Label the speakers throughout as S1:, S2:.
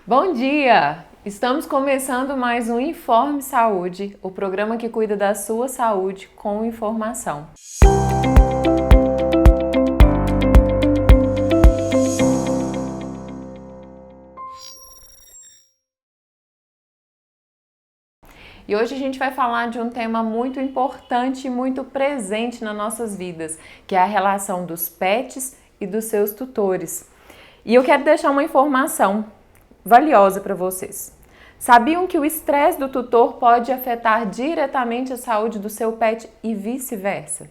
S1: Bom dia! Estamos começando mais um Informe Saúde, o programa que cuida da sua saúde com informação. E hoje a gente vai falar de um tema muito importante e muito presente nas nossas vidas, que é a relação dos pets e dos seus tutores. E eu quero deixar uma informação valiosa para vocês. Sabiam que o estresse do tutor pode afetar diretamente a saúde do seu pet e vice-versa?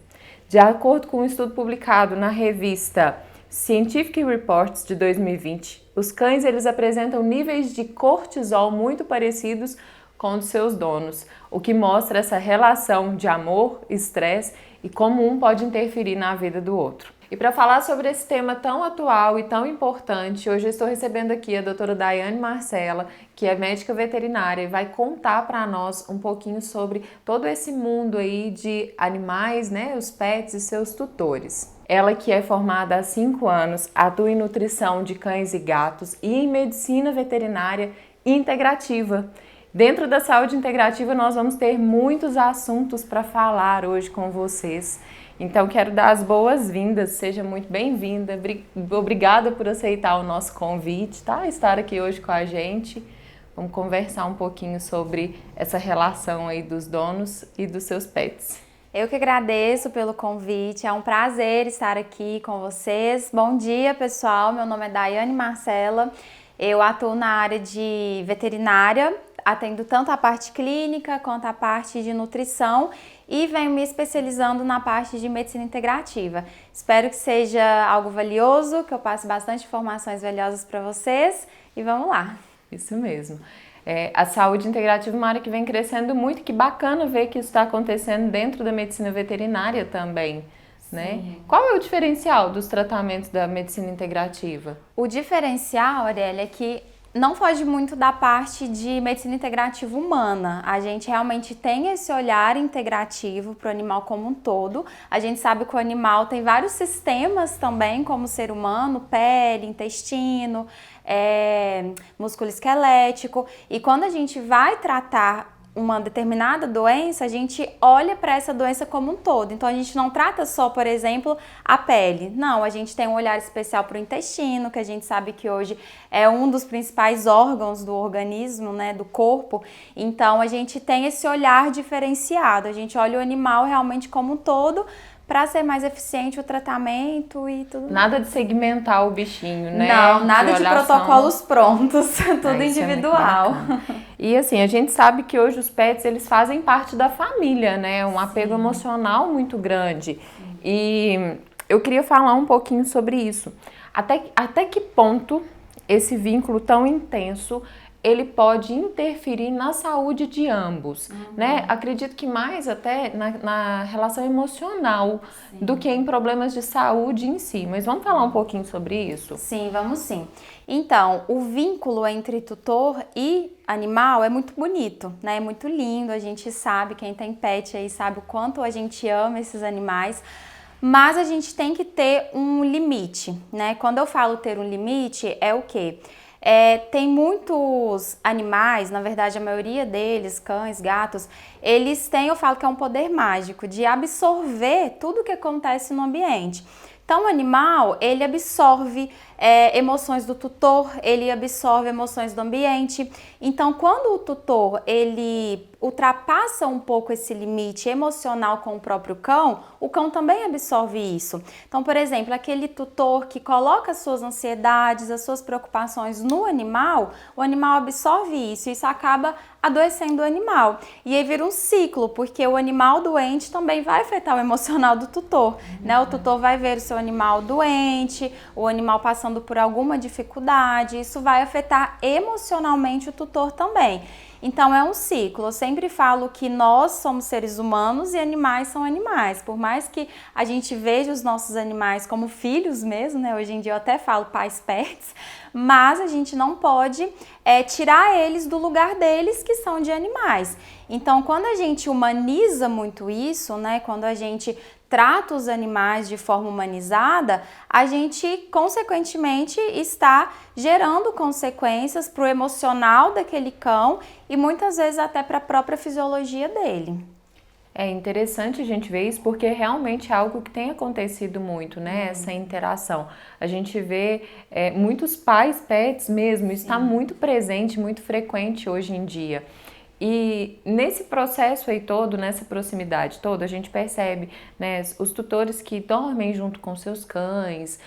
S1: De acordo com um estudo publicado na revista Scientific Reports de 2020, os cães eles apresentam níveis de cortisol muito parecidos com os seus donos, o que mostra essa relação de amor, estresse e como um pode interferir na vida do outro. E para falar sobre esse tema tão atual e tão importante, hoje eu estou recebendo aqui a doutora Daiane Marcela, que é médica veterinária e vai contar para nós um pouquinho sobre todo esse mundo aí de animais, né, os pets e seus tutores. Ela que é formada há 5 anos, atua em nutrição de cães e gatos e em medicina veterinária integrativa. Dentro da saúde integrativa nós vamos ter muitos assuntos para falar hoje com vocês. Então quero dar as boas-vindas, seja muito bem-vinda, obrigada por aceitar o nosso convite, tá? Estar aqui hoje com a gente. Vamos conversar um pouquinho sobre essa relação aí dos donos e dos seus pets.
S2: Eu que agradeço pelo convite, é um prazer estar aqui com vocês. Bom dia, pessoal, meu nome é Daiane Marcela, eu atuo na área de veterinária, atendo tanto a parte clínica quanto a parte de nutrição e venho me especializando na parte de medicina integrativa. Espero que seja algo valioso, que eu passe bastante informações valiosas para vocês e vamos lá.
S1: Isso mesmo. A saúde integrativa é uma área que vem crescendo muito, que bacana ver que isso está acontecendo dentro da medicina veterinária também. Né? Qual é o diferencial dos tratamentos da medicina integrativa?
S2: O diferencial, Aurélia, é que não foge muito da parte de medicina integrativa humana. A gente realmente tem esse olhar integrativo para o animal como um todo. A gente sabe que o animal tem vários sistemas também, como o ser humano, pele, intestino, músculo esquelético. E quando a gente vai tratar uma determinada doença, a gente olha para essa doença como um todo. Então a gente não trata só, por exemplo, a pele. Não, a gente tem um olhar especial para o intestino, que a gente sabe que hoje é um dos principais órgãos do organismo, né, do corpo. Então a gente tem esse olhar diferenciado. A gente olha o animal realmente como um todo, para ser mais eficiente o tratamento e tudo.
S1: Nada de segmentar o bichinho, né?
S2: Não, nada de protocolos prontos, tudo individual.
S1: E assim, a gente sabe que hoje os pets, eles fazem parte da família, né? Um apego emocional muito grande. E eu queria falar um pouquinho sobre isso. Até que ponto esse vínculo tão intenso ele pode interferir na saúde de ambos, né? Acredito que mais até na relação emocional do que em problemas de saúde em si. Mas vamos falar um pouquinho sobre isso?
S2: Sim, vamos sim. Então, o vínculo entre tutor e animal é muito bonito, né? É muito lindo, a gente sabe, quem tem pet aí sabe o quanto a gente ama esses animais. Mas a gente tem que ter um limite, né? Quando eu falo ter um limite, é o quê? Tem muitos animais, na verdade a maioria deles, cães, gatos, eles têm, eu falo que é um poder mágico de absorver tudo que acontece no ambiente. Então o animal, ele absorve emoções do tutor, ele absorve emoções do ambiente. Então quando o tutor, ele ultrapassa um pouco esse limite emocional com o próprio cão, o cão também absorve isso. Então, por exemplo, aquele tutor que coloca as suas ansiedades, as suas preocupações no animal, o animal absorve isso e isso acaba adoecendo o animal. E aí vira um ciclo, porque o animal doente também vai afetar o emocional do tutor, né? O tutor vai ver o seu animal doente, o animal passando por alguma dificuldade, isso vai afetar emocionalmente o tutor também. Então é um ciclo, eu sempre falo que nós somos seres humanos e animais são animais, por mais que a gente veja os nossos animais como filhos mesmo, né? Hoje em dia eu até falo pais pets, mas a gente não pode tirar eles do lugar deles que são de animais. Então quando a gente humaniza muito isso, né? Quando a gente trata os animais de forma humanizada, a gente, consequentemente, está gerando consequências para o emocional daquele cão e muitas vezes até para a própria fisiologia dele.
S1: É interessante a gente ver isso porque realmente é algo que tem acontecido muito, né? Essa interação. A gente vê muitos pais pets mesmo, isso está muito presente, muito frequente hoje em dia. E nesse processo aí todo, nessa proximidade toda, a gente percebe, né, os tutores que dormem junto com seus cães.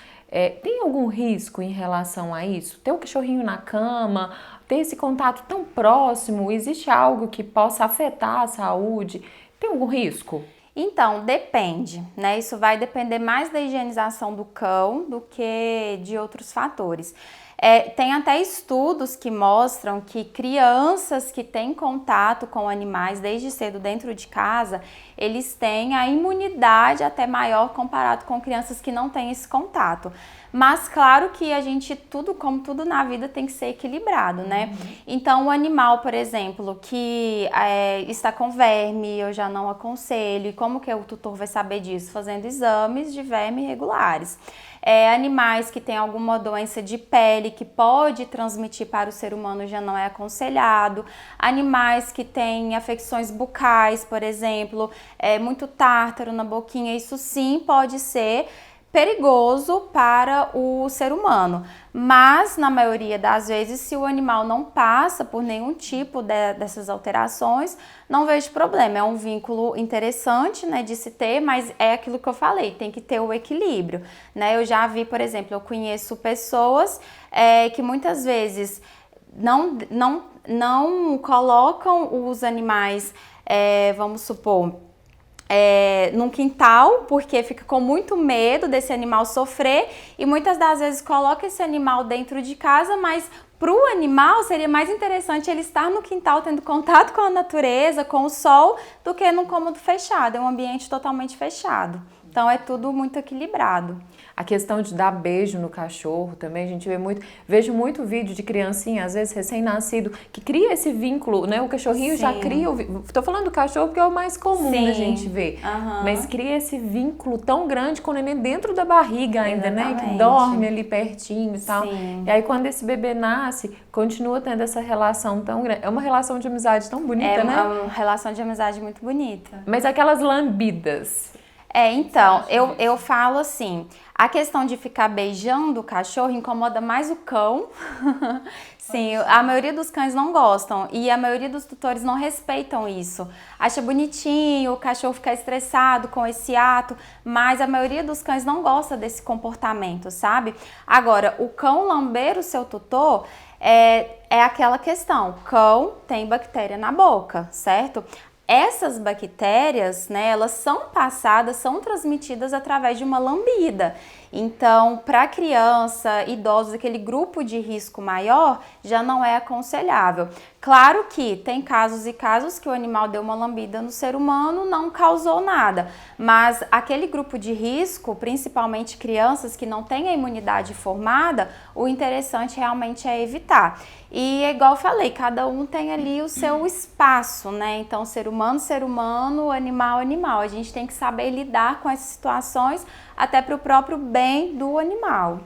S1: Tem algum risco em relação a isso? Ter o cachorrinho na cama, ter esse contato tão próximo, existe algo que possa afetar a saúde? Tem algum risco?
S2: Então, depende, né? Isso vai depender mais da higienização do cão do que de outros fatores. Tem até estudos que mostram que crianças que têm contato com animais desde cedo dentro de casa, eles têm a imunidade até maior comparado com crianças que não têm esse contato. Mas claro que a gente, como tudo na vida, tem que ser equilibrado, né? Então o animal, por exemplo, que está com verme, eu já não aconselho. E como que o tutor vai saber disso? Fazendo exames de verme regulares. Animais que têm alguma doença de pele que pode transmitir para o ser humano já não é aconselhado. Animais que têm afecções bucais, por exemplo, muito tártaro na boquinha, isso sim pode ser perigoso para o ser humano, mas na maioria das vezes, se o animal não passa por nenhum tipo dessas alterações, não vejo problema. É um vínculo interessante, né, de se ter, mas é aquilo que eu falei, tem que ter o equilíbrio, né? Eu já vi, por exemplo, eu conheço pessoas que muitas vezes não colocam os animais, vamos supor, num quintal, porque fica com muito medo desse animal sofrer e muitas das vezes coloca esse animal dentro de casa, mas para o animal seria mais interessante ele estar no quintal tendo contato com a natureza, com o sol, do que num cômodo fechado, é um ambiente totalmente fechado. Então é tudo muito equilibrado.
S1: A questão de dar beijo no cachorro também, a gente vejo muito vídeo de criancinha, às vezes recém-nascido, que cria esse vínculo, né? O cachorrinho já cria, tô falando do cachorro porque é o mais comum da gente ver, mas cria esse vínculo tão grande com o neném dentro da barriga ainda, né? Que dorme ali pertinho e tal. E aí quando esse bebê nasce, continua tendo essa relação tão grande. É uma relação de amizade tão bonita, né?
S2: É uma relação de amizade muito bonita.
S1: Mas aquelas lambidas...
S2: Então, eu falo assim, a questão de ficar beijando o cachorro incomoda mais o cão. Sim, a maioria dos cães não gostam e a maioria dos tutores não respeitam isso. Acha bonitinho o cachorro ficar estressado com esse ato, mas a maioria dos cães não gosta desse comportamento, sabe? Agora, o cão lamber o seu tutor é aquela questão, cão tem bactéria na boca, certo? Essas bactérias, né, elas são passadas, são transmitidas através de uma lambida. Então, para criança, idosos, aquele grupo de risco maior, já não é aconselhável. Claro que tem casos e casos que o animal deu uma lambida no ser humano, não causou nada. Mas aquele grupo de risco, principalmente crianças que não têm a imunidade formada, o interessante realmente é evitar. E igual eu falei, cada um tem ali o seu espaço, né? Então, ser humano, animal, animal. A gente tem que saber lidar com essas situações até para o próprio bem do animal.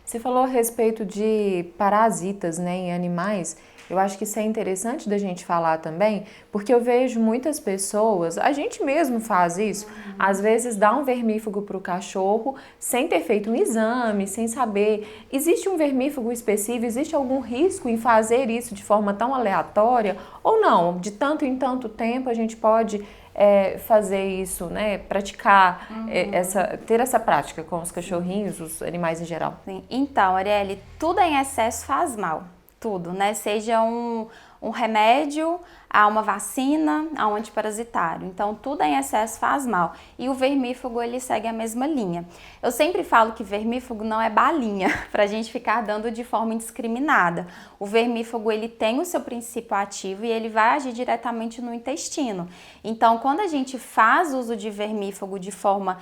S1: Você falou a respeito de parasitas, né, em animais. Eu acho que isso é interessante da gente falar também, porque eu vejo muitas pessoas, a gente mesmo faz isso, às vezes dá um vermífugo para o cachorro sem ter feito um exame, sem saber. Existe um vermífugo específico, existe algum risco em fazer isso de forma tão aleatória? Ou não? De tanto em tanto tempo a gente pode fazer isso, né? Praticar, ter essa prática com os cachorrinhos, os animais em geral.
S2: Sim. Então, Arielle, tudo em excesso faz mal. Tudo, né? Seja um remédio, a uma vacina, a um antiparasitário. Então, tudo em excesso faz mal. E o vermífugo, ele segue a mesma linha. Eu sempre falo que vermífugo não é balinha, pra gente ficar dando de forma indiscriminada. O vermífugo, ele tem o seu princípio ativo e ele vai agir diretamente no intestino. Então, quando a gente faz uso de vermífugo de forma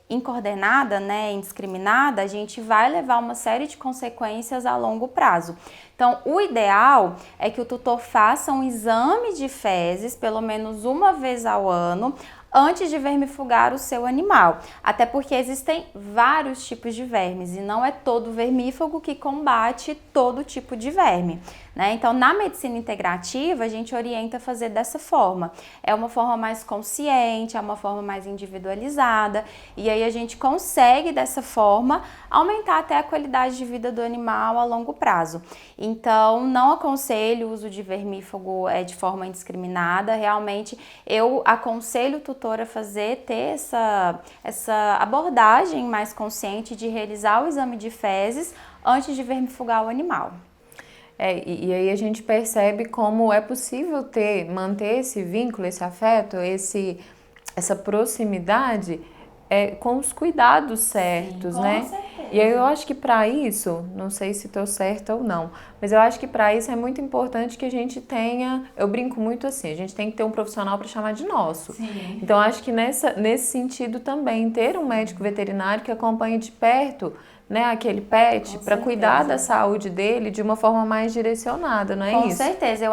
S2: incoordenada, né, indiscriminada, a gente vai levar uma série de consequências a longo prazo. Então, o ideal é que o tutor faça um exame de fezes, pelo menos uma vez ao ano, antes de vermifugar o seu animal. Até porque existem vários tipos de vermes e não é todo vermífugo que combate todo tipo de verme, né? Então, na medicina integrativa, a gente orienta a fazer dessa forma. É uma forma mais consciente, é uma forma mais individualizada e aí a gente consegue, dessa forma, aumentar até a qualidade de vida do animal a longo prazo. Então, não aconselho o uso de vermífugo de forma indiscriminada. Realmente, eu aconselho o tutor a ter essa abordagem mais consciente de realizar o exame de fezes antes de vermifugar o animal.
S1: E aí a gente percebe como é possível manter esse vínculo, esse afeto, essa proximidade com os cuidados certos,
S2: sim,
S1: né?
S2: Com certeza.
S1: E aí eu acho que para isso, não sei se estou certa ou não, mas eu acho que para isso é muito importante que a gente tenha, eu brinco muito assim, a gente tem que ter um profissional para chamar de nosso.
S2: Sim.
S1: Então acho que nesse sentido também, ter um médico veterinário que acompanhe de perto, né, aquele pet, para cuidar da saúde dele de uma forma mais direcionada, não é isso?
S2: Com certeza,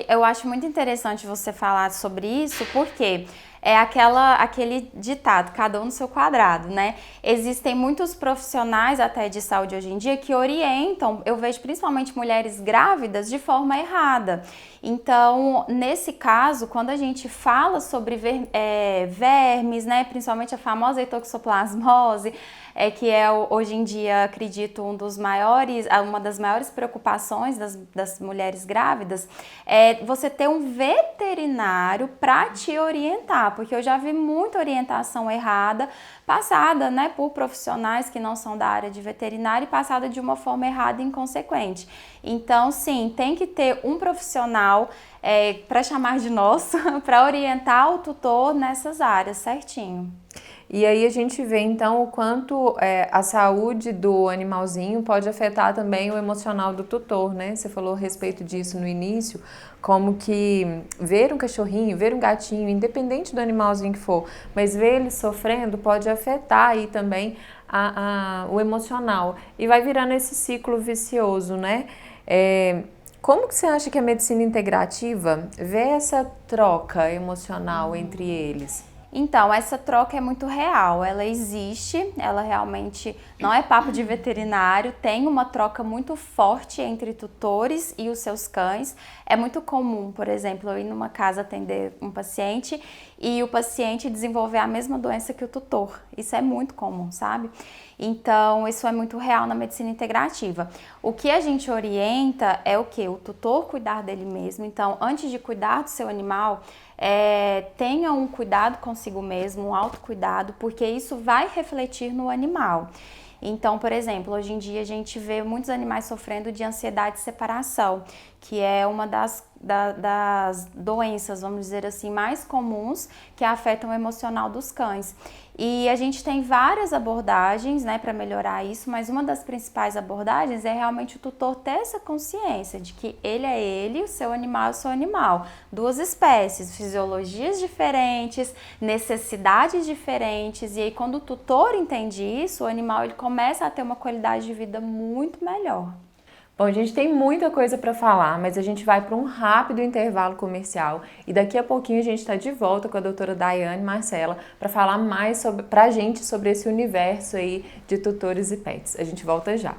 S2: eu acho muito interessante você falar sobre isso, porque é aquele ditado, cada um no seu quadrado, né? Existem muitos profissionais até de saúde hoje em dia que orientam, eu vejo principalmente mulheres grávidas, de forma errada. Então, nesse caso, quando a gente fala sobre vermes, né, principalmente a famosa toxoplasmose, que é hoje em dia, acredito, uma das maiores preocupações das mulheres grávidas, é você ter um veterinário para te orientar, porque eu já vi muita orientação errada passada, né, por profissionais que não são da área de veterinário e passada de uma forma errada e inconsequente. Então, sim, tem que ter um profissional para chamar de nosso, para orientar o tutor nessas áreas certinho.
S1: E aí a gente vê então o quanto a saúde do animalzinho pode afetar também o emocional do tutor, né? Você falou a respeito disso no início, como que ver um cachorrinho, ver um gatinho, independente do animalzinho que for, mas ver ele sofrendo pode afetar aí também o emocional. E vai virando esse ciclo vicioso, né? Como que você acha que a medicina integrativa vê essa troca emocional entre eles?
S2: Então, essa troca é muito real, ela existe, ela realmente não é papo de veterinário, tem uma troca muito forte entre tutores e os seus cães. É muito comum, por exemplo, eu ir numa casa atender um paciente e o paciente desenvolver a mesma doença que o tutor. Isso é muito comum, sabe? Então, isso é muito real na medicina integrativa. O que a gente orienta é o quê? O tutor cuidar dele mesmo. Então, antes de cuidar do seu animal, tenha um cuidado consigo mesmo, um autocuidado, porque isso vai refletir no animal. Então, por exemplo, hoje em dia a gente vê muitos animais sofrendo de ansiedade de separação, que é uma das doenças, vamos dizer assim, mais comuns que afetam o emocional dos cães. E a gente tem várias abordagens, né, para melhorar isso, mas uma das principais abordagens é realmente o tutor ter essa consciência de que ele é ele, o seu animal é o seu animal. Duas espécies, fisiologias diferentes, necessidades diferentes, e aí quando o tutor entende isso, o animal ele começa a ter uma qualidade de vida muito melhor.
S1: Bom, a gente tem muita coisa para falar, mas a gente vai para um rápido intervalo comercial e daqui a pouquinho a gente está de volta com a doutora Daiane Marcela para falar mais para a gente sobre esse universo aí de tutores e pets. A gente volta já.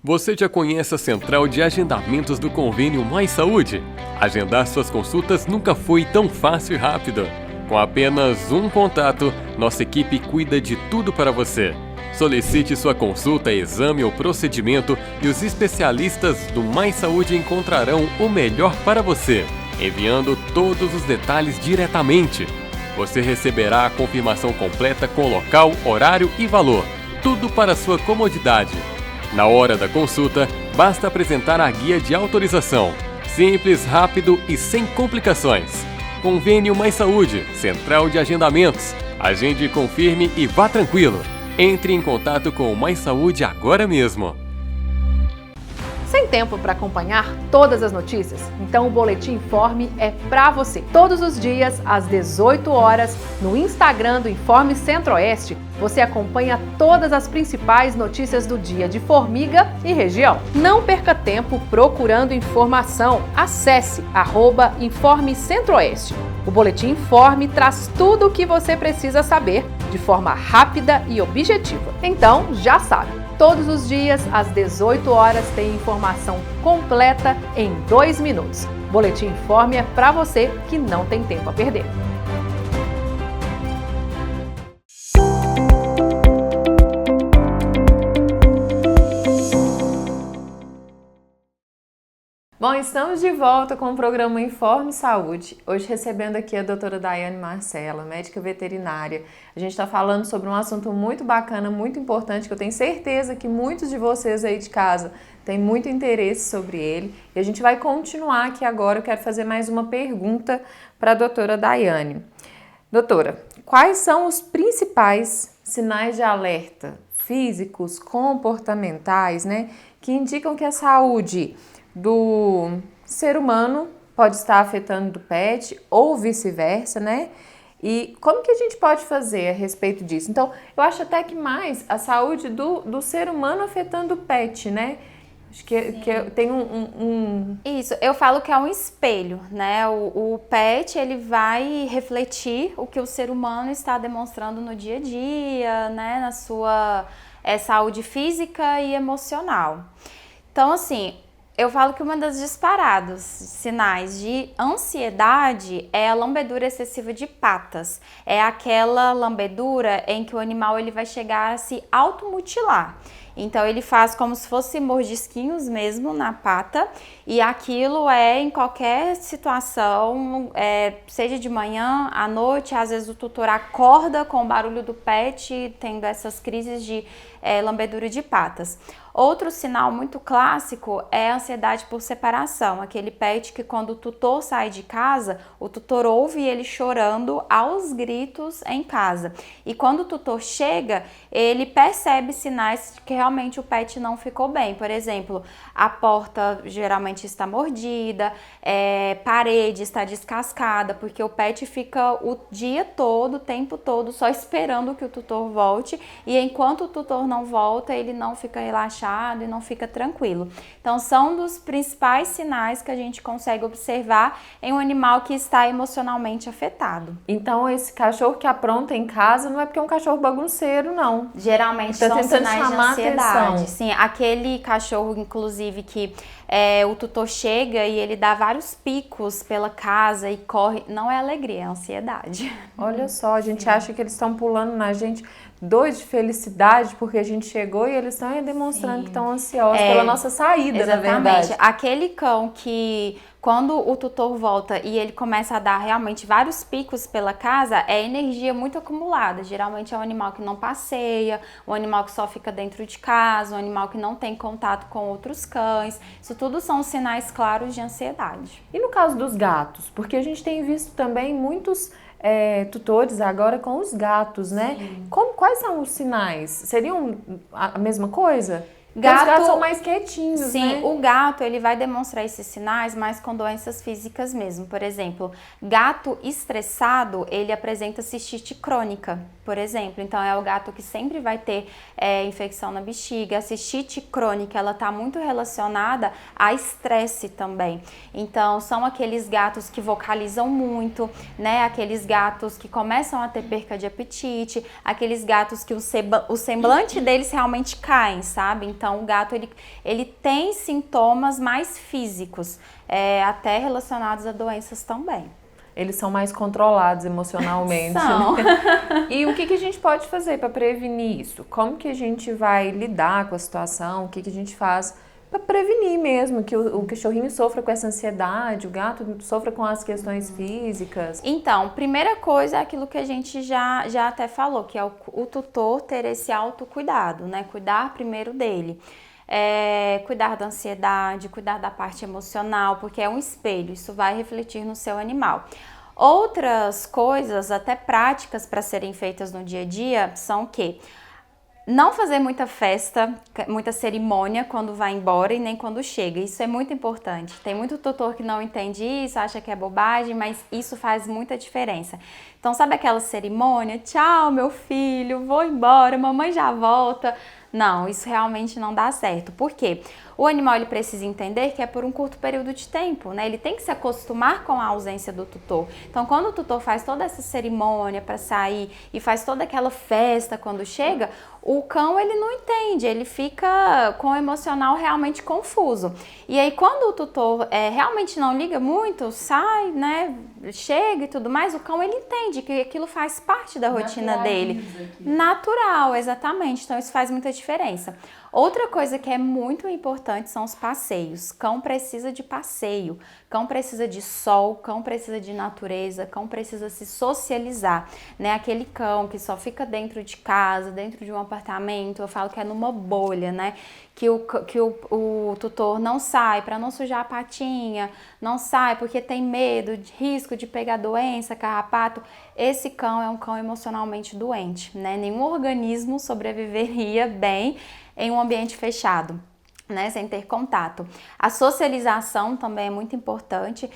S3: Você já conhece a central de agendamentos do Convênio Mais Saúde? Agendar suas consultas nunca foi tão fácil e rápido. Com apenas um contato, nossa equipe cuida de tudo para você. Solicite sua consulta, exame ou procedimento e os especialistas do Mais Saúde encontrarão o melhor para você, enviando todos os detalhes diretamente. Você receberá a confirmação completa com local, horário e valor, tudo para sua comodidade. Na hora da consulta, basta apresentar a guia de autorização. Simples, rápido e sem complicações. Convênio Mais Saúde, Central de Agendamentos. Agende, confirme e vá tranquilo. Entre em contato com o Mais Saúde agora mesmo.
S4: Sem tempo para acompanhar todas as notícias? Então o Boletim Informe é para você. Todos os dias, às 18 horas, no Instagram do Informe Centro-Oeste, você acompanha todas as principais notícias do dia de Formiga e região. Não perca tempo procurando informação. Acesse @Informe Centro-Oeste. O Boletim Informe traz tudo o que você precisa saber de forma rápida e objetiva. Então, já sabe, todos os dias, às 18 horas, tem informação completa em 2 minutos. Boletim Informe é para você que não tem tempo a perder.
S1: Bom, estamos de volta com o programa Informe Saúde. Hoje recebendo aqui a doutora Daiane Marcela, médica veterinária. A gente está falando sobre um assunto muito bacana, muito importante, que eu tenho certeza que muitos de vocês aí de casa têm muito interesse sobre ele. E a gente vai continuar aqui agora. Eu quero fazer mais uma pergunta para a doutora Daiane. Doutora, quais são os principais sinais de alerta físicos, comportamentais, né, que indicam que a saúde do ser humano pode estar afetando do pet ou vice-versa, né? E como que a gente pode fazer a respeito disso? Então, eu acho até que mais a saúde do ser humano afetando o pet, né? Acho que tem
S2: Isso, eu falo que é um espelho, né? O pet, ele vai refletir o que o ser humano está demonstrando no dia a dia, né? Na sua saúde física e emocional. Então, assim, eu falo que uma das disparados sinais de ansiedade é a lambedura excessiva de patas. É aquela lambedura em que o animal ele vai chegar a se automutilar. Então ele faz como se fosse mordisquinhos mesmo na pata, e aquilo é em qualquer situação, seja de manhã, à noite, às vezes o tutor acorda com o barulho do pet, tendo essas crises de lambedura de patas. Outro sinal muito clássico é a ansiedade por separação, aquele pet que quando o tutor sai de casa, o tutor ouve ele chorando aos gritos em casa. E quando o tutor chega, ele percebe sinais de que realmente o pet não ficou bem. Por exemplo, a porta geralmente está mordida, parede está descascada, porque o pet fica o dia todo, o tempo todo, só esperando que o tutor volte, e enquanto o tutor não volta, ele não fica relaxado e não fica tranquilo. Então, são dos principais sinais que a gente consegue observar em um animal que está emocionalmente afetado.
S1: Então, esse cachorro que apronta em casa não é porque é um cachorro bagunceiro, não.
S2: Geralmente são sinais de ansiedade. Sim, aquele cachorro, inclusive, que o tutor chega e ele dá vários picos pela casa e corre, não é alegria, é ansiedade.
S1: Olha só, a gente acha que eles estão pulando na gente, doidos de felicidade porque a gente chegou, e eles estão demonstrando que estão ansiosos pela nossa saída,
S2: exatamente.
S1: Na verdade.
S2: Aquele cão que, quando o tutor volta e ele começa a dar realmente vários picos pela casa, é energia muito acumulada. Geralmente é um animal que não passeia, um animal que só fica dentro de casa, um animal que não tem contato com outros cães. Isso tudo são sinais claros de ansiedade.
S1: E no caso dos gatos? Porque a gente tem visto também muitos tutores agora com os gatos, né? Quais são os sinais? Seriam a mesma coisa? Os gatos são mais quietinhos,
S2: sim,
S1: né?
S2: O gato ele vai demonstrar esses sinais, mas com doenças físicas mesmo. Por exemplo, gato estressado, ele apresenta cistite crônica, por exemplo. Então, é o gato que sempre vai ter infecção na bexiga. A cistite crônica, ela está muito relacionada a estresse também. Então, são aqueles gatos que vocalizam muito, né? Aqueles gatos que começam a ter perca de apetite, aqueles gatos que o semblante deles realmente cai, sabe? Então, o gato, ele tem sintomas mais físicos, até relacionados a doenças também.
S1: Eles são mais controlados emocionalmente.
S2: São.
S1: Né? E o que a gente pode fazer para prevenir isso? Como que a gente vai lidar com a situação? O que a gente faz para prevenir mesmo que o cachorrinho sofra com essa ansiedade, o gato sofra com as questões físicas?
S2: Então, primeira coisa é aquilo que a gente já até falou, que é o tutor ter esse autocuidado, né? Cuidar primeiro dele. Cuidar da ansiedade, cuidar da parte emocional, porque é um espelho, isso vai refletir no seu animal. Outras coisas, até práticas para serem feitas no dia a dia, são o quê? Não fazer muita festa, muita cerimônia quando vai embora e nem quando chega. Isso é muito importante. Tem muito tutor que não entende isso, acha que é bobagem, mas isso faz muita diferença. Então, sabe aquela cerimônia? Tchau, meu filho, vou embora, mamãe já volta. Não, isso realmente não dá certo. Por quê? O animal ele precisa entender que é por um curto período de tempo, né? Ele tem que se acostumar com a ausência do tutor. Então, quando o tutor faz toda essa cerimônia para sair e faz toda aquela festa quando chega, o cão ele não entende, ele fica com o emocional realmente confuso. E aí, quando o tutor realmente não liga muito, sai, né? Chega e tudo mais, o cão ele entende que aquilo faz parte da rotina dele. Natural, exatamente. Então, isso faz muita diferença. Outra coisa que é muito importante são os passeios. Cão precisa de passeio, cão precisa de sol, cão precisa de natureza, cão precisa se socializar, né? Aquele cão que só fica dentro de casa, dentro de um apartamento, eu falo que é numa bolha, né? Que o tutor não sai para não sujar a patinha, não sai porque tem medo, de risco de pegar doença, carrapato. Esse cão é um cão emocionalmente doente, né? Nenhum organismo sobreviveria bem em um ambiente fechado, né, sem ter contato. A socialização também é muito importante.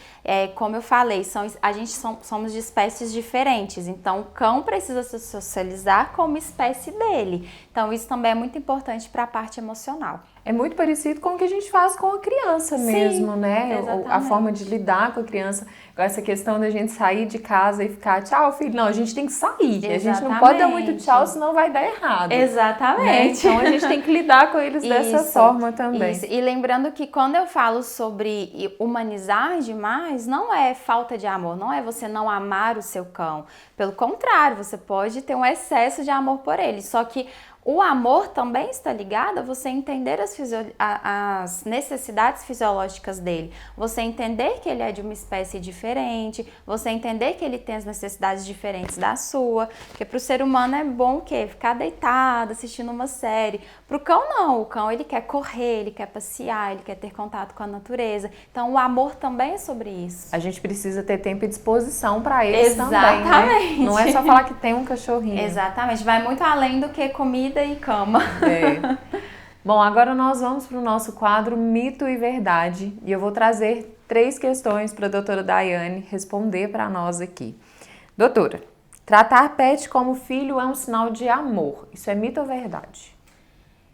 S2: Como eu falei, somos de espécies diferentes, então o cão precisa se socializar como espécie dele. Então isso também é muito importante para a parte emocional.
S1: É muito parecido com o que a gente faz com a criança mesmo, né?
S2: Exatamente.
S1: A forma de lidar com a criança. Essa questão da gente sair de casa e ficar, tchau, filho. Não, a gente tem que sair.
S2: Exatamente.
S1: A gente não pode dar muito tchau, senão vai dar errado.
S2: Exatamente.
S1: Né? Então a gente tem que lidar com eles dessa forma também.
S2: Isso. E lembrando que quando eu falo sobre humanizar demais, não é falta de amor, não é você não amar o seu cão. Pelo contrário, você pode ter um excesso de amor por ele. Só que o amor também está ligado a você entender as necessidades fisiológicas dele, você entender que ele é de uma espécie diferente, você entender que ele tem as necessidades diferentes da sua, porque para o ser humano é bom o quê? Ficar deitado, assistindo uma série. Para o cão não, o cão ele quer correr, ele quer passear, ele quer ter contato com a natureza. Então o amor também é sobre isso.
S1: A gente precisa ter tempo e disposição para eles
S2: Exatamente.
S1: também, né? Não é só falar que tem um cachorrinho.
S2: Exatamente, vai muito além do que comida e cama.
S1: Bom, agora nós vamos para o nosso quadro Mito e Verdade e eu vou trazer 3 questões para a doutora Daiane responder para nós aqui. Doutora, tratar pet como filho é um sinal de amor. Isso é mito ou verdade?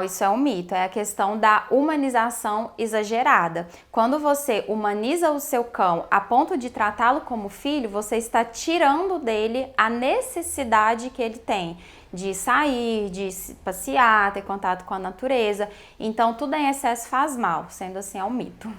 S2: Isso é um mito, é a questão da humanização exagerada. Quando você humaniza o seu cão a ponto de tratá-lo como filho, você está tirando dele a necessidade que ele tem de sair, de passear, ter contato com a natureza. Então, tudo em excesso faz mal, sendo assim, é um mito.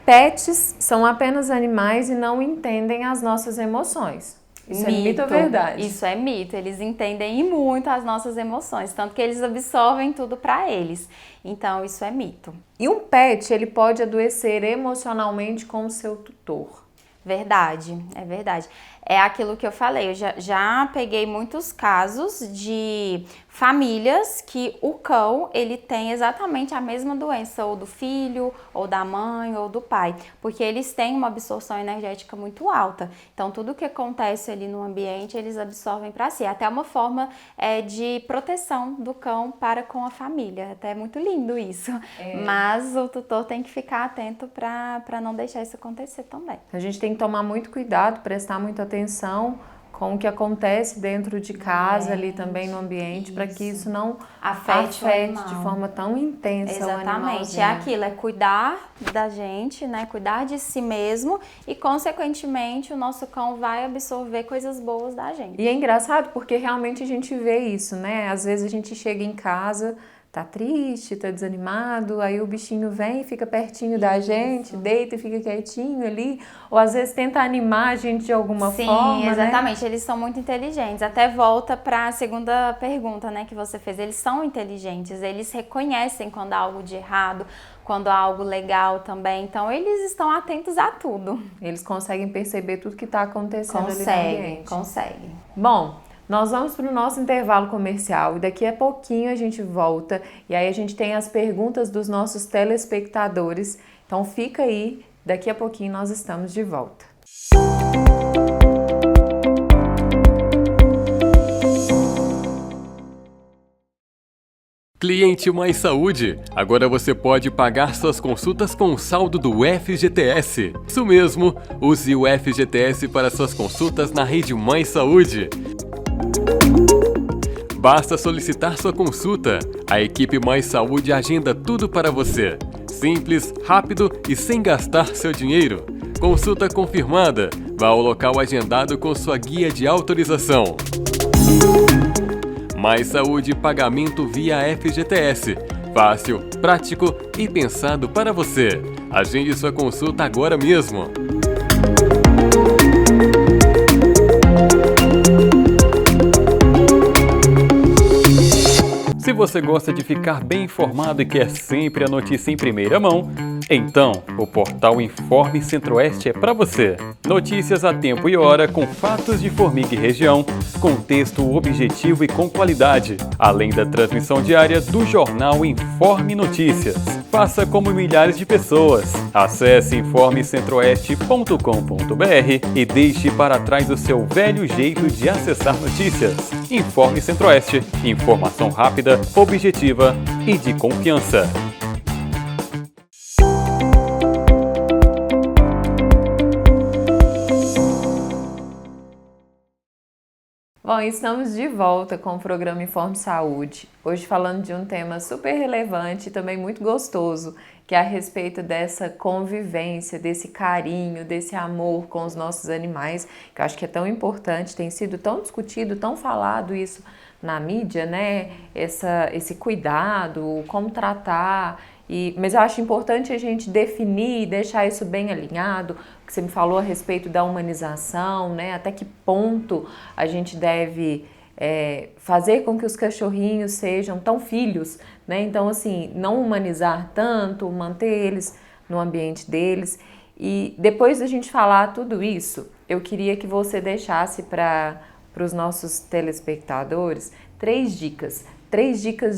S1: Pets são apenas animais e não entendem as nossas emoções. Isso é mito ou verdade?
S2: Isso é mito. Eles entendem muito as nossas emoções, tanto que eles absorvem tudo para eles. Então, isso é mito.
S1: E um pet, ele pode adoecer emocionalmente com o seu tutor?
S2: Verdade, é verdade. É aquilo que eu falei, eu já peguei muitos casos de famílias que o cão, ele tem exatamente a mesma doença, ou do filho, ou da mãe, ou do pai, porque eles têm uma absorção energética muito alta. Então, tudo que acontece ali no ambiente, eles absorvem para si. Até uma forma de proteção do cão para com a família. Até é muito lindo isso. Mas o tutor tem que ficar atento para não deixar isso acontecer também.
S1: A gente tem que tomar muito cuidado, prestar muita atenção com o que acontece dentro de casa, ali também no ambiente, para que isso não afete de forma tão intensa o animalzinho.
S2: Exatamente, é aquilo, é cuidar da gente, né? Cuidar de si mesmo e, consequentemente, o nosso cão vai absorver coisas boas da gente.
S1: E é engraçado porque realmente a gente vê isso, né? Às vezes a gente chega em casa, tá triste, tá desanimado, aí o bichinho vem e fica pertinho da gente, deita e fica quietinho ali, ou às vezes tenta animar a gente de alguma forma,
S2: Sim, exatamente,
S1: né?
S2: Eles são muito inteligentes. Até volta para a segunda pergunta, né, que você fez. Eles são inteligentes, eles reconhecem quando há algo de errado, quando há algo legal também. Então, eles estão atentos a tudo.
S1: Eles conseguem perceber tudo que tá acontecendo ali no ambiente.
S2: Conseguem.
S1: Bom, nós vamos para o nosso intervalo comercial e daqui a pouquinho a gente volta e aí a gente tem as perguntas dos nossos telespectadores. Então fica aí, daqui a pouquinho nós estamos de volta.
S3: Cliente Mais Saúde, agora você pode pagar suas consultas com o saldo do FGTS. Isso mesmo, use o FGTS para suas consultas na rede Mais Saúde. Basta solicitar sua consulta. A equipe Mais Saúde agenda tudo para você. Simples, rápido e sem gastar seu dinheiro. Consulta confirmada. Vá ao local agendado com sua guia de autorização. Mais Saúde pagamento via FGTS. Fácil, prático e pensado para você. Agende sua consulta agora mesmo.
S5: Se você gosta de ficar bem informado e quer sempre a notícia em primeira mão, então o portal Informe Centro-Oeste é para você. Notícias a tempo e hora com fatos de Formiga e região, com texto objetivo e com qualidade, além da transmissão diária do jornal Informe Notícias. Faça como milhares de pessoas. Acesse informecentroeste.com.br e deixe para trás o seu velho jeito de acessar notícias. Informe Centro-Oeste, informação rápida, objetiva e de confiança.
S1: Bom, estamos de volta com o programa Informe Saúde. Hoje falando de um tema super relevante e também muito gostoso, que é a respeito dessa convivência, desse carinho, desse amor com os nossos animais, que eu acho que é tão importante, tem sido tão discutido, tão falado isso na mídia, né? Esse cuidado, como tratar. Mas eu acho importante a gente definir e deixar isso bem alinhado, que você me falou a respeito da humanização, né? Até que ponto a gente deve fazer com que os cachorrinhos sejam tão filhos, né? Então, assim, não humanizar tanto, manter eles no ambiente deles. E depois da gente falar tudo isso, eu queria que você deixasse para os nossos telespectadores 3 dicas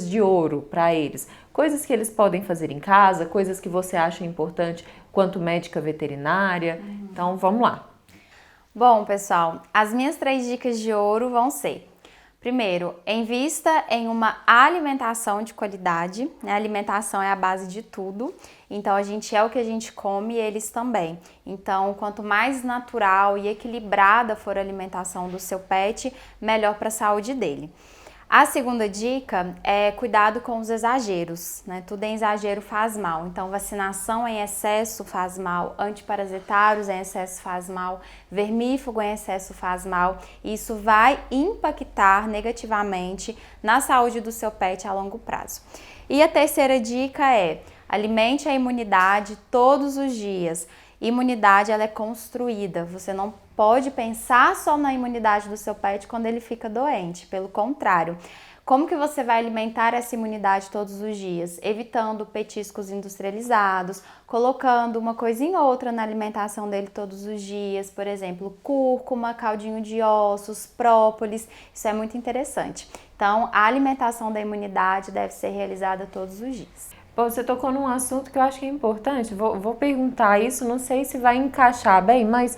S1: de ouro para eles. Coisas que eles podem fazer em casa, coisas que você acha importante quanto médica veterinária. Então, vamos lá.
S2: Bom, pessoal, as minhas 3 dicas de ouro vão ser: primeiro, invista em uma alimentação de qualidade. A alimentação é a base de tudo, então a gente é o que a gente come e eles também. Então, quanto mais natural e equilibrada for a alimentação do seu pet, melhor para a saúde dele. A segunda dica é cuidado com os exageros, né? Tudo em exagero faz mal, então vacinação em excesso faz mal, antiparasitários em excesso faz mal, vermífugo em excesso faz mal, e isso vai impactar negativamente na saúde do seu pet a longo prazo. E a terceira dica é: alimente a imunidade todos os dias. Imunidade, ela é construída, você não pode pensar só na imunidade do seu pet quando ele fica doente, pelo contrário. Como que você vai alimentar essa imunidade todos os dias? Evitando petiscos industrializados, colocando uma coisinha ou outra na alimentação dele todos os dias, por exemplo, cúrcuma, caldinho de ossos, própolis, isso é muito interessante. Então, a alimentação da imunidade deve ser realizada todos os dias.
S1: Bom, você tocou num assunto que eu acho que é importante, vou perguntar isso, não sei se vai encaixar bem, mas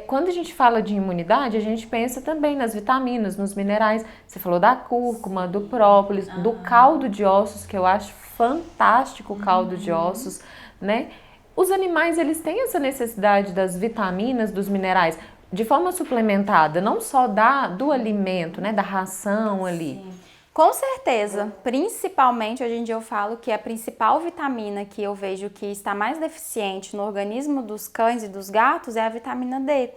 S1: quando a gente fala de imunidade, a gente pensa também nas vitaminas, nos minerais. Você falou da cúrcuma, do própolis, do caldo de ossos, que eu acho fantástico o caldo de ossos, né? Os animais, eles têm essa necessidade das vitaminas, dos minerais, de forma suplementada, não só do alimento, né, da ração ali.
S2: Sim. Com certeza, principalmente hoje em dia eu falo que a principal vitamina que eu vejo que está mais deficiente no organismo dos cães e dos gatos é a vitamina D.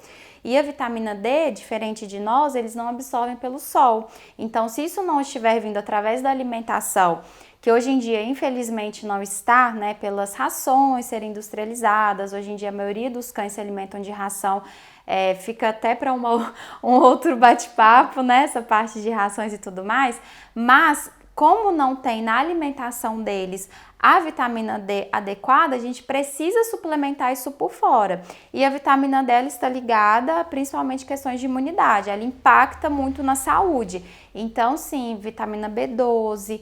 S2: E a vitamina D, diferente de nós, eles não absorvem pelo sol. Então, se isso não estiver vindo através da alimentação, que hoje em dia infelizmente não está, né, pelas rações serem industrializadas, hoje em dia a maioria dos cães se alimentam de ração, fica até para um outro bate-papo, né, essa parte de rações e tudo mais, mas como não tem na alimentação deles a vitamina D adequada, a gente precisa suplementar isso por fora. E a vitamina D está ligada principalmente a questões de imunidade, ela impacta muito na saúde. Então, sim, vitamina B12,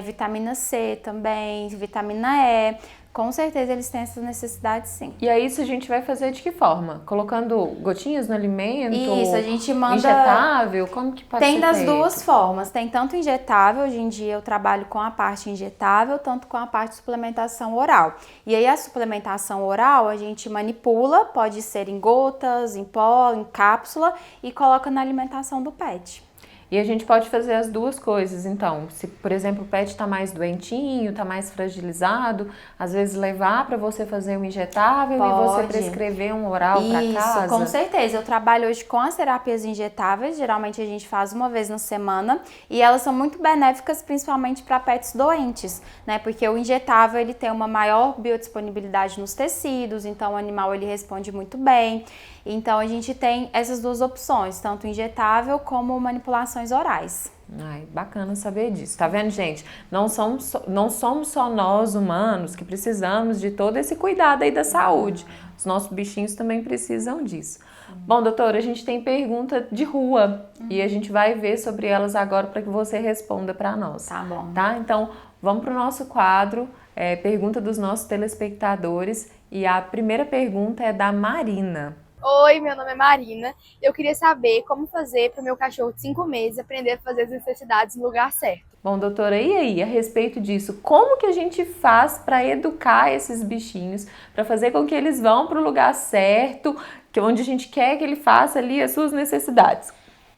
S2: vitamina C também, vitamina E. Com certeza eles têm essas necessidades, sim.
S1: E aí isso a gente vai fazer de que forma? Colocando gotinhas no alimento?
S2: Isso, a gente manda...
S1: Injetável? Como que pode ser
S2: Tem das
S1: feito?
S2: duas formas. Tem tanto injetável, hoje em dia eu trabalho com a parte injetável, tanto com a parte de suplementação oral. E aí a suplementação oral a gente manipula, pode ser em gotas, em pó, em cápsula e coloca na alimentação do pet.
S1: E a gente pode fazer as duas coisas, então. Se, por exemplo, o pet está mais doentinho, está mais fragilizado, às vezes levar para você fazer um injetável e você prescrever um oral para casa.
S2: Isso, com certeza. Eu trabalho hoje com as terapias injetáveis, geralmente a gente faz uma vez na semana e elas são muito benéficas, principalmente para pets doentes, né? Porque o injetável ele tem uma maior biodisponibilidade nos tecidos, então o animal ele responde muito bem. Então a gente tem essas duas opções, tanto injetável como manipulações orais.
S1: Ai, bacana saber disso. Tá vendo, gente? Não somos só nós humanos que precisamos de todo esse cuidado aí da saúde. Os nossos bichinhos também precisam disso. Bom, doutora, a gente tem pergunta de rua e a gente vai ver sobre elas agora para que você responda para nós.
S2: Tá bom.
S1: Tá? Então, vamos para o nosso quadro, pergunta dos nossos telespectadores. E a primeira pergunta é da Marina.
S6: Oi, meu nome é Marina. Eu queria saber como fazer para o meu cachorro de 5 meses aprender a fazer as necessidades no lugar certo.
S1: Bom, doutora, e aí, a respeito disso, como que a gente faz para educar esses bichinhos, para fazer com que eles vão para o lugar certo, onde a gente quer que ele faça ali as suas necessidades?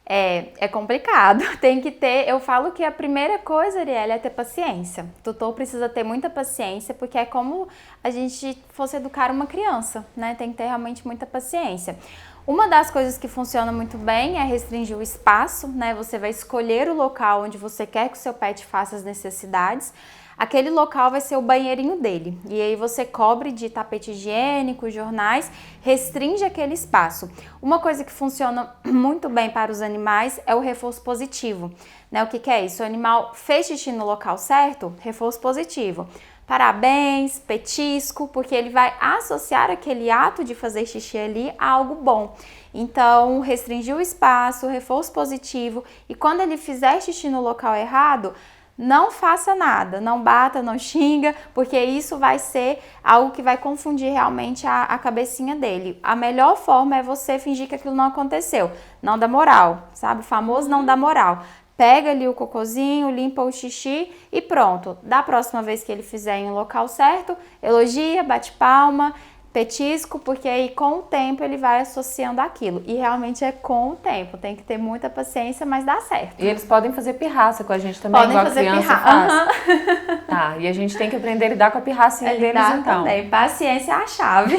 S2: É complicado, tem que ter, eu falo que a primeira coisa, Arielle, é ter paciência. O tutor precisa ter muita paciência, porque é como a gente fosse educar uma criança, né? Tem que ter realmente muita paciência. Uma das coisas que funciona muito bem é restringir o espaço, né? Você vai escolher o local onde você quer que o seu pet faça as necessidades. Aquele local vai ser o banheirinho dele. E aí você cobre de tapete higiênico, jornais, restringe aquele espaço. Uma coisa que funciona muito bem para os animais é o reforço positivo. Né? O que é isso? O animal fez xixi no local certo, reforço positivo. Parabéns, petisco, porque ele vai associar aquele ato de fazer xixi ali a algo bom. Então, restringir o espaço, reforço positivo. E quando ele fizer xixi no local errado, não faça nada, não bata, não xinga, porque isso vai ser algo que vai confundir realmente a cabecinha dele. A melhor forma é você fingir que aquilo não aconteceu, não dá moral, sabe? O famoso não dá moral. Pega ali o cocôzinho, limpa o xixi e pronto. Da próxima vez que ele fizer em um local certo, elogia, bate palma, petisco, porque aí com o tempo ele vai associando aquilo. E realmente é com o tempo, tem que ter muita paciência, mas dá certo.
S1: E eles podem fazer pirraça com a gente também,
S2: podem
S1: igual
S2: fazer
S1: a criança faz. Tá, e a gente tem que aprender a lidar com a pirracinha deles então.
S2: Também. Paciência é a chave.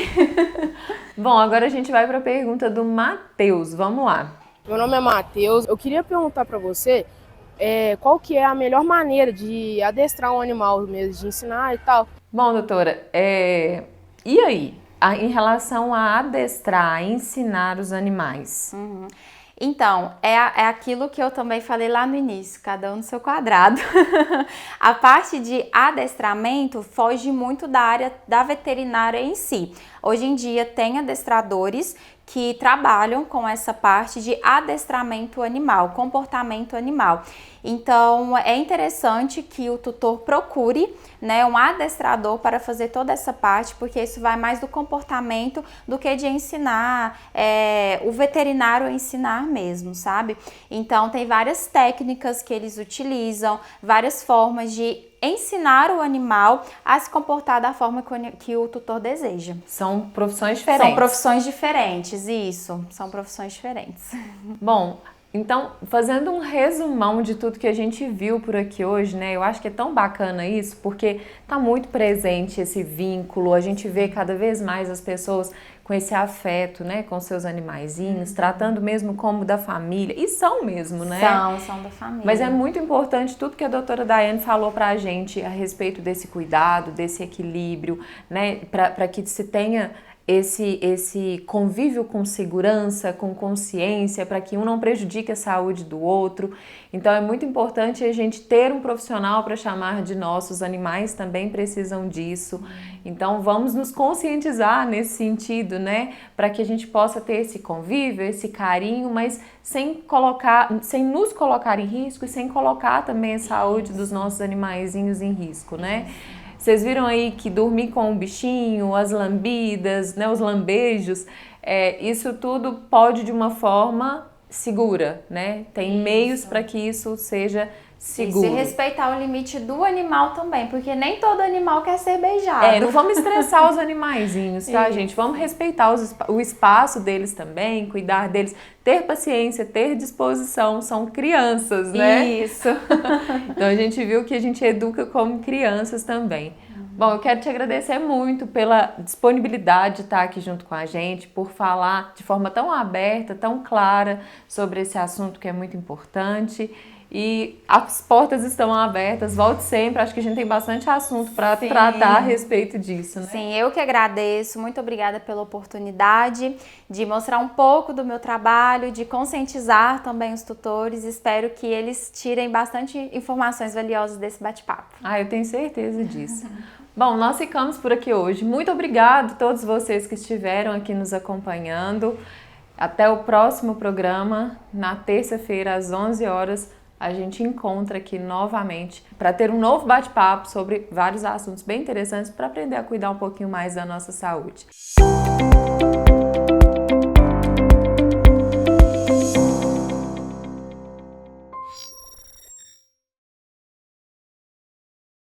S1: Bom, agora a gente vai para a pergunta do Matheus. Vamos lá.
S7: Meu nome é Matheus. Eu queria perguntar para você qual que é a melhor maneira de adestrar um animal mesmo, de ensinar e tal.
S1: Bom, doutora, e aí? Em relação a adestrar, a ensinar os animais.
S2: Então, é aquilo que eu também falei lá no início, cada um no seu quadrado. A parte de adestramento foge muito da área da veterinária em si. Hoje em dia tem adestradores que trabalham com essa parte de adestramento animal, comportamento animal. Então, é interessante que o tutor procure, né, um adestrador para fazer toda essa parte, porque isso vai mais do comportamento do que de ensinar, o veterinário ensinar mesmo, sabe? Então, tem várias técnicas que eles utilizam, várias formas de ensinar o animal a se comportar da forma que o tutor deseja.
S1: São profissões diferentes.
S2: São profissões diferentes, isso. São profissões diferentes.
S1: Bom, então, fazendo um resumão de tudo que a gente viu por aqui hoje, né? Eu acho que é tão bacana isso, porque tá muito presente esse vínculo, a gente vê cada vez mais as pessoas com esse afeto, né? Com seus animaizinhos, tratando mesmo como da família, e são mesmo, né?
S2: São da família.
S1: Mas é muito importante tudo que a doutora Daiane falou pra gente a respeito desse cuidado, desse equilíbrio, né? Para que se tenha esse convívio com segurança, com consciência, para que um não prejudique a saúde do outro. Então é muito importante a gente ter um profissional para chamar de nosso, os animais também precisam disso. Então vamos nos conscientizar nesse sentido, né? Para que a gente possa ter esse convívio, esse carinho, mas sem nos colocar em risco e sem colocar também a saúde dos nossos animaizinhos em risco, né? Vocês viram aí que dormir com o bichinho, as lambidas, né, os lambejos, isso tudo pode de uma forma segura, né? Tem meios para que isso seja seguro.
S2: E se respeitar o limite do animal também, porque nem todo animal quer ser beijado.
S1: Não vamos estressar os animaizinhos, tá, gente? Vamos respeitar o espaço deles também, cuidar deles, ter paciência, ter disposição, são crianças, né?
S2: Isso.
S1: Então a gente viu que a gente educa como crianças também. Bom, eu quero te agradecer muito pela disponibilidade de estar aqui junto com a gente, por falar de forma tão aberta, tão clara sobre esse assunto que é muito importante. E as portas estão abertas, volte sempre, acho que a gente tem bastante assunto para tratar a respeito disso, né?
S2: Sim, eu que agradeço, muito obrigada pela oportunidade de mostrar um pouco do meu trabalho, de conscientizar também os tutores, espero que eles tirem bastante informações valiosas desse bate-papo.
S1: Eu tenho certeza disso. Bom, nós ficamos por aqui hoje, muito obrigado a todos vocês que estiveram aqui nos acompanhando, até o próximo programa, na terça-feira às 11 horas, a gente encontra aqui novamente para ter um novo bate-papo sobre vários assuntos bem interessantes para aprender a cuidar um pouquinho mais da nossa saúde.